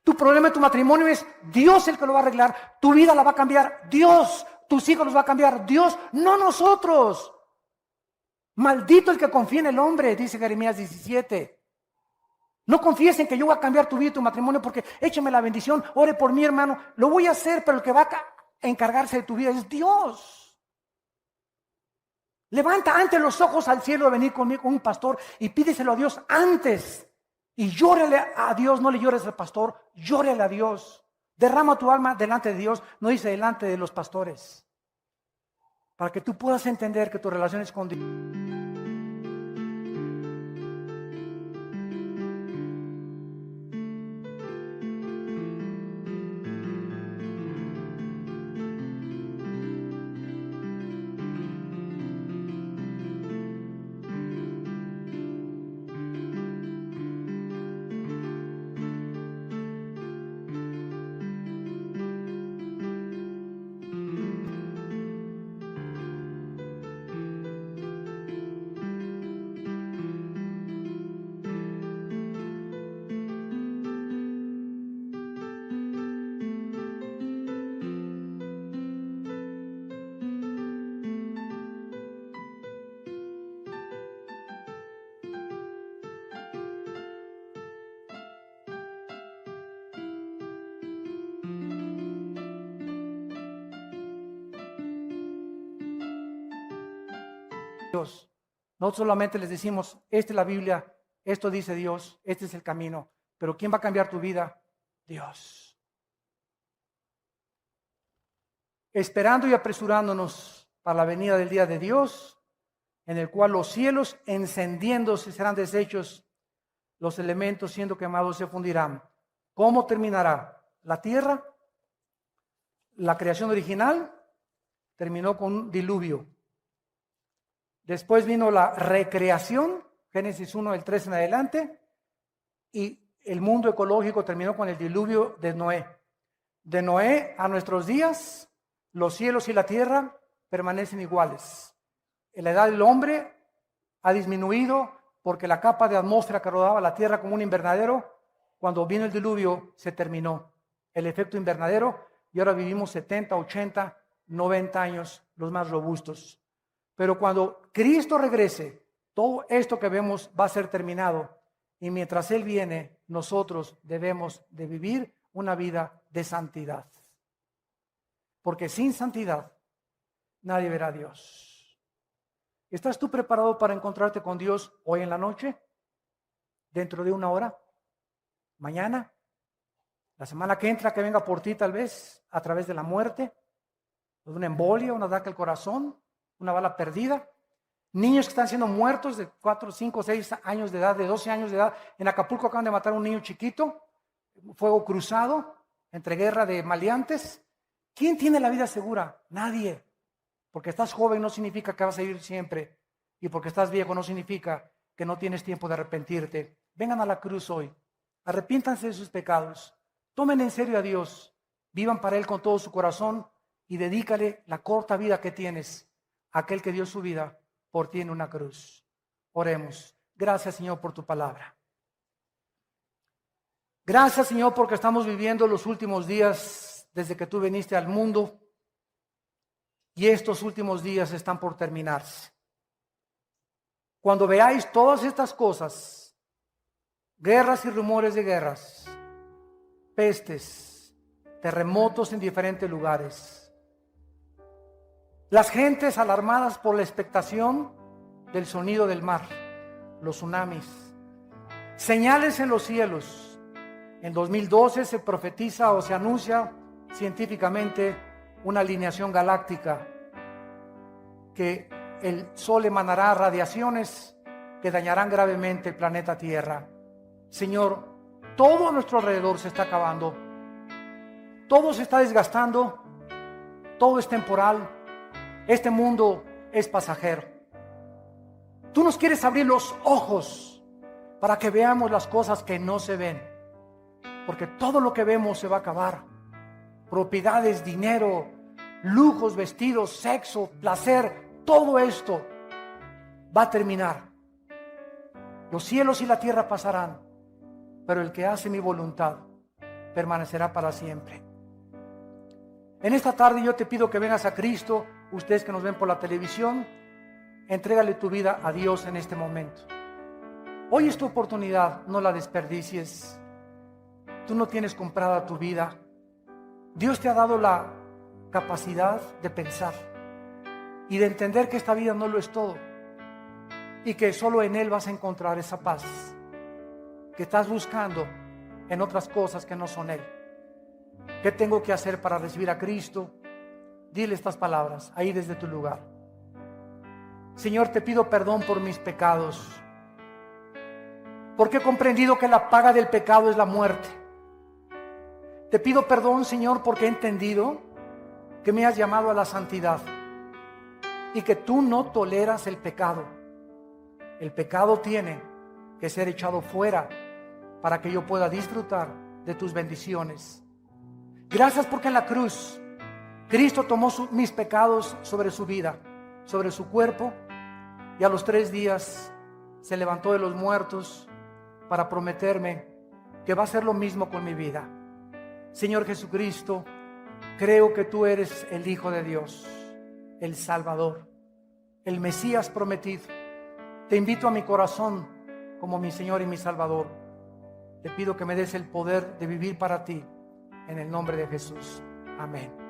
Tu problema de tu matrimonio es Dios el que lo va a arreglar. Tu vida la va a cambiar Dios. Tus hijos los va a cambiar Dios, no nosotros. Maldito el que confía en el hombre, dice Jeremías 17. No confíes en que yo voy a cambiar tu vida y tu matrimonio porque échame la bendición, ore por mí, hermano. Lo voy a hacer, pero el que va a encargarse de tu vida es Dios. Levanta antes los ojos al cielo a venir conmigo con un pastor y pídeselo a Dios antes. Y llórale a Dios, no le llores al pastor, llórale a Dios. Derrama tu alma delante de Dios, no dice delante de los pastores. Para que tú puedas entender que tu relación es con Dios. Dios. Nosotros solamente les decimos, esta es la Biblia, esto dice Dios, este es el camino. Pero ¿quién va a cambiar tu vida? Dios. Esperando y apresurándonos para la venida del día de Dios, en el cual los cielos encendiéndose serán deshechos, los elementos siendo quemados se fundirán. ¿Cómo terminará? La tierra, la creación original, terminó con un diluvio. Después vino la recreación, Génesis 1, del 3 en adelante, y el mundo ecológico terminó con el diluvio de Noé. De Noé a nuestros días, los cielos y la tierra permanecen iguales. La edad del hombre ha disminuido porque la capa de atmósfera que rodeaba la tierra como un invernadero, cuando vino el diluvio, se terminó. El efecto invernadero, y ahora vivimos 70, 80, 90 años, los más robustos. Pero cuando Cristo regrese, todo esto que vemos va a ser terminado. Y mientras Él viene, nosotros debemos de vivir una vida de santidad. Porque sin santidad nadie verá a Dios. ¿Estás tú preparado para encontrarte con Dios hoy en la noche? ¿Dentro de una hora? ¿Mañana? ¿La semana que entra, que venga por ti tal vez a través de la muerte? ¿De una embolia, un ataque al corazón, una bala perdida? Niños que están siendo muertos de 4, 5, 6 años de edad, de 12 años de edad. En Acapulco acaban de matar a un niño chiquito, fuego cruzado, entre guerra de maleantes. ¿Quién tiene la vida segura? Nadie. Porque estás joven no significa que vas a vivir siempre. Y porque estás viejo no significa que no tienes tiempo de arrepentirte. Vengan a la cruz hoy. Arrepiéntanse de sus pecados. Tomen en serio a Dios. Vivan para Él con todo su corazón y dedícale la corta vida que tienes a aquel que dio su vida por ti en una cruz. Oremos. Gracias, Señor, por tu palabra. Gracias, Señor, porque estamos viviendo los últimos días desde que tú viniste al mundo y estos últimos días están por terminarse. Cuando veáis todas estas cosas, guerras y rumores de guerras, pestes, terremotos en diferentes lugares, las gentes alarmadas por la expectación del sonido del mar, los tsunamis, señales en los cielos. En 2012 se profetiza o se anuncia científicamente una alineación galáctica, que el Sol emanará radiaciones que dañarán gravemente el planeta Tierra. Señor, todo a nuestro alrededor se está acabando, todo se está desgastando, todo es temporal, este mundo es pasajero. Tú nos quieres abrir los ojos para que veamos las cosas que no se ven, porque todo lo que vemos se va a acabar. Propiedades, dinero, lujos, vestidos, sexo, placer, todo esto va a terminar. Los cielos y la tierra pasarán, pero el que hace mi voluntad permanecerá para siempre. En esta tarde yo te pido que vengas a Cristo. Ustedes que nos ven por la televisión, entrégale tu vida a Dios en este momento. Hoy es tu oportunidad, no la desperdicies. Tú no tienes comprada tu vida. Dios te ha dado la capacidad de pensar y de entender que esta vida no lo es todo y que solo en Él vas a encontrar esa paz que estás buscando en otras cosas que no son Él. ¿Qué tengo que hacer para recibir a Cristo? Dile estas palabras ahí desde tu lugar. Señor, te pido perdón por mis pecados, porque he comprendido que la paga del pecado es la muerte. Te pido perdón, Señor, porque he entendido que me has llamado a la santidad y que tú no toleras el pecado. El pecado tiene que ser echado fuera para que yo pueda disfrutar de tus bendiciones. Gracias porque en la cruz Cristo tomó mis pecados sobre su vida, sobre su cuerpo, y a los 3 días se levantó de los muertos para prometerme que va a hacer lo mismo con mi vida. Señor Jesucristo, creo que tú eres el Hijo de Dios, el Salvador, el Mesías prometido. Te invito a mi corazón como mi Señor y mi Salvador. Te pido que me des el poder de vivir para ti, en el nombre de Jesús. Amén.